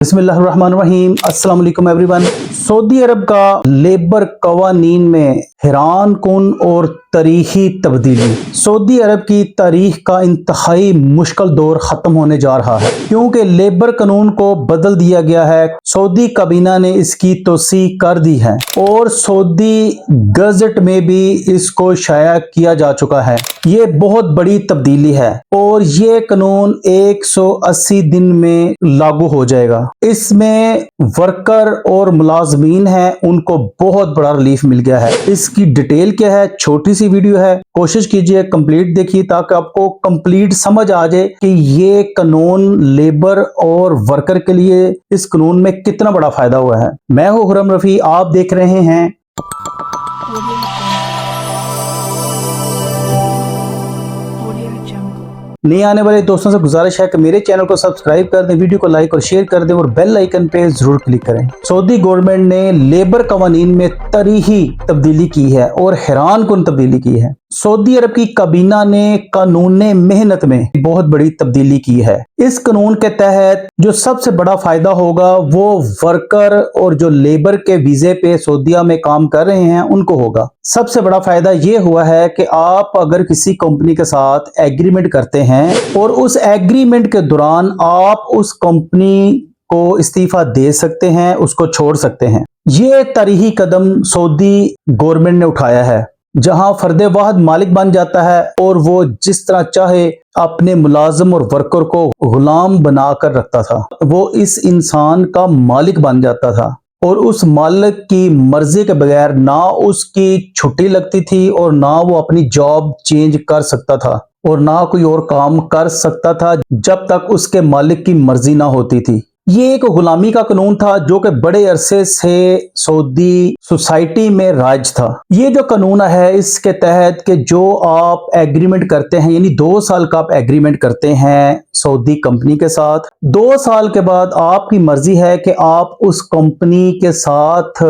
बिस्मिल्लाहिर्रहमानिर्रहीम। अस्सलाम वालेकुम एवरीवन। सऊदी अरब का लेबर कवानीन में हैरान कुन और तारीखी तब्दीली। सऊदी अरब की तारीख का इंतहाई मुश्किल दौर खत्म होने जा रहा है क्योंकि लेबर कानून को बदल दिया गया है। सऊदी काबीना ने इसकी तोसी कर दी है और सऊदी गजट में भी इसको शाया किया जा चुका है। ये बहुत बड़ी तब्दीली है और ये कानून 180 दिन में लागू हो जाएगा। इसमें वर्कर और मुलाजमीन हैं उनको बहुत बड़ा रिलीफ मिल गया है। इसकी डिटेल क्या है, छोटी सी वीडियो है, कोशिश कीजिए कंप्लीट देखिए ताकि आपको कंप्लीट समझ आ जाए कि ये कानून लेबर और वर्कर के लिए इस कानून में कितना बड़ा फायदा हुआ है। मैं हूं खुर्रम रफी, आप देख रहे हैं नए आने वाले दोस्तों से गुजारिश है कि मेरे चैनल को सब्सक्राइब कर दें, वीडियो को लाइक और शेयर कर दें और बेल आइकन पे जरूर क्लिक करें। सऊदी गवर्नमेंट ने लेबर कवानीन में तारीखी तब्दीली की है और हैरान कुन तब्दीली की है। सऊदी अरब की काबीना ने कानून मेहनत में बहुत बड़ी तब्दीली की है। इस कानून के तहत जो सबसे बड़ा फायदा होगा वो वर्कर और जो लेबर के वीजे पे सऊदीया में काम कर रहे हैं उनको होगा। सबसे बड़ा फायदा ये हुआ है कि आप अगर किसी कंपनी के साथ एग्रीमेंट करते हैं और उस एग्रीमेंट के दौरान आप उस कंपनी को इस्तीफा दे सकते हैं, उसको छोड़ सकते हैं। ये तारीखी कदम सऊदी गवर्नमेंट ने उठाया है जहां फर्द वाहिद मालिक बन जाता है और वो जिस तरह चाहे अपने मुलाजम और वर्कर को गुलाम बनाकर रखता था। वो इस इंसान का मालिक बन जाता था और उस मालिक की मर्जी के बगैर ना उसकी छुट्टी लगती थी और ना वो अपनी जॉब चेंज कर सकता था और ना कोई और काम कर सकता था जब तक उसके मालिक की मर्जी ना होती थी। ये एक गुलामी का कानून था जो कि बड़े अरसे से सऊदी सोसाइटी में राज था। ये जो कानून है इसके तहत कि जो आप एग्रीमेंट करते हैं, यानी 2 साल का आप एग्रीमेंट करते हैं सऊदी कंपनी के साथ, 2 साल के बाद आपकी मर्जी है कि आप उस कंपनी के साथ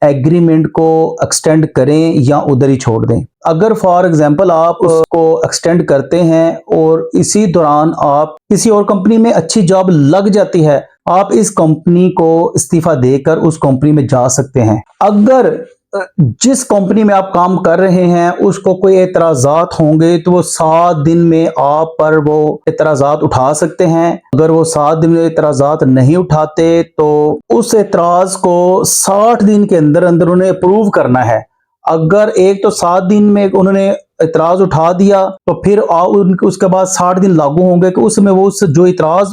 एग्रीमेंट को एक्सटेंड करें या उधर ही छोड़ दें। अगर फॉर एग्जांपल आप उसको एक्सटेंड करते हैं और इसी दौरान आप किसी और कंपनी में अच्छी जॉब लग जाती है, आप इस कंपनी को इस्तीफा देकर उस कंपनी में जा सकते हैं। अगर जिस कंपनी में आप काम कर रहे हैं उसको कोई एतराजात होंगे तो वो 7 दिन में आप पर वो एतराजात उठा सकते हैं। अगर वो 7 दिन में एतराजात नहीं उठाते तो उस एतराज को 60 दिन के अंदर अंदर उन्हें अप्रूव करना है। अगर एक तो 7 दिन में उन्होंने इतराज उठा दिया तो फिर उसके बाद 60 दिन लागू होंगे कि उसमें वो उस जो इतराज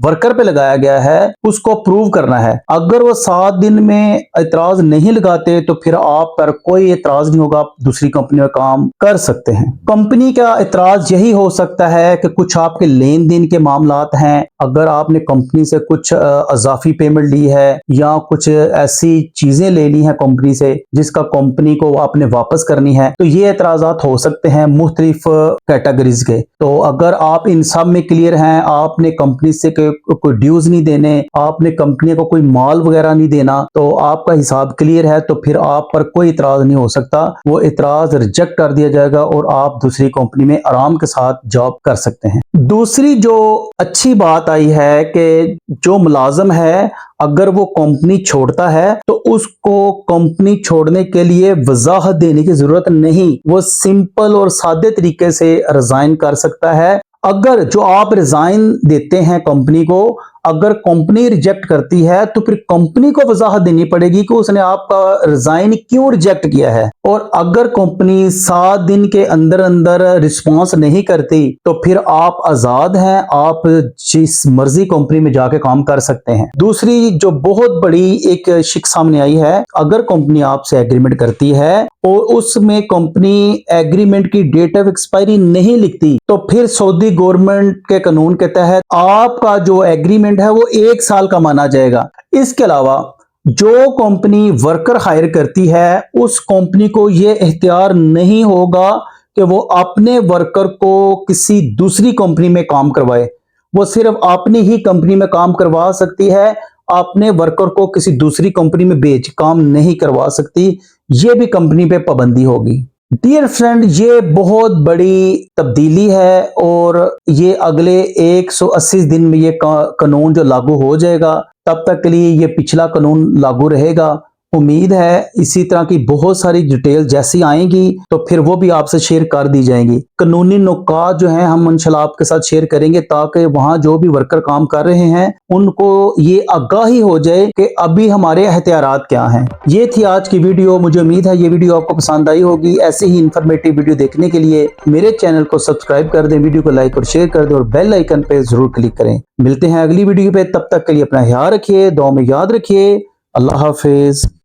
वर्कर पे लगाया गया है उसको अप्रूव करना है। अगर वो 7 दिन में इतराज नहीं लगाते तो फिर आप पर कोई इतराज नहीं होगा, आप दूसरी कंपनी में काम कर सकते हैं। कंपनी का इतराज यही हो सकता है कि कुछ आपके लेन देन के मामलात हैं, अगर आपने कंपनी से कुछ अजाफी पेमेंट ली है या कुछ ऐसी चीजें ले ली हैं कंपनी से जिसका कंपनी को आपने वापस करनी है, तो ये एतराजात हो सकते हैं मुख्तलिफ कैटेगरीज के। तो अगर आप इन सब में क्लियर हैं, आपने कंपनी से कोई ड्यूज नहीं देने, आपने कंपनी को कोई माल वगैरह नहीं देना, तो आपका हिसाब क्लियर है, तो फिर आप पर कोई इतराज नहीं हो सकता। वो इतराज रिजेक्ट कर दिया जाएगा और आप दूसरी कंपनी में आराम के साथ जॉब कर सकते हैं। दूसरी जो अच्छी बात आई है कि जो मुलाजम है अगर वो कंपनी छोड़ता है तो उसको कंपनी छोड़ने के लिए वजाहत देने की जरूरत नहीं, वो सिंपल और सादे तरीके से रिजाइन कर सकता है। अगर जो आप रिजाइन देते हैं कंपनी को, अगर कंपनी रिजेक्ट करती है तो फिर कंपनी को वजाहत देनी पड़ेगी कि उसने आपका रिजाइन क्यों रिजेक्ट किया है। और अगर कंपनी 7 दिन के अंदर अंदर रिस्पांस नहीं करती तो फिर आप आजाद हैं, आप जिस मर्जी कंपनी में जाके काम कर सकते हैं। दूसरी जो बहुत बड़ी एक शिक सामने आई है, अगर कंपनी आपसे एग्रीमेंट करती है और उसमें कंपनी एग्रीमेंट की डेट ऑफ एक्सपायरी नहीं लिखती तो फिर सऊदी गवर्नमेंट के कानून के तहत आपका जो एग्रीमेंट है वो 1 साल का माना जाएगा। इसके अलावा जो कंपनी वर्कर हायर करती है उस कंपनी को यह इख्तियार नहीं होगा कि वो अपने वर्कर को किसी दूसरी कंपनी में काम करवाए। वो सिर्फ अपनी ही कंपनी में काम करवा सकती है, अपने वर्कर को किसी दूसरी कंपनी में भेज काम नहीं करवा सकती। ये भी कंपनी पे पाबंदी होगी। डियर फ्रेंड, ये बहुत बड़ी तब्दीली है और ये अगले 180 दिन में ये कानून जो लागू हो जाएगा, तब तक के लिए ये पिछला कानून लागू रहेगा। उम्मीद है इसी तरह की बहुत सारी डिटेल जैसी आएंगी तो फिर वो भी आपसे शेयर कर दी जाएंगी। कानूनी नुकात जो हैं हम इंशाल्लाह आपके साथ शेयर करेंगे ताकि वहां जो भी वर्कर काम कर रहे हैं उनको ये आगाही हो जाए कि अभी हमारे एहतियात क्या हैं। ये थी आज की वीडियो। मुझे उम्मीद है ये वीडियो आपको पसंद आई होगी। ऐसे ही इंफॉर्मेटिव वीडियो देखने के लिए मेरे चैनल को सब्सक्राइब कर दें, वीडियो को लाइक और शेयर कर दें और बेल आइकन पे जरूर क्लिक करें। मिलते हैं अगली वीडियो पे, तब तक के लिए अपना ख्याल रखिए, दुआ में याद रखिए। अल्लाह हाफिज।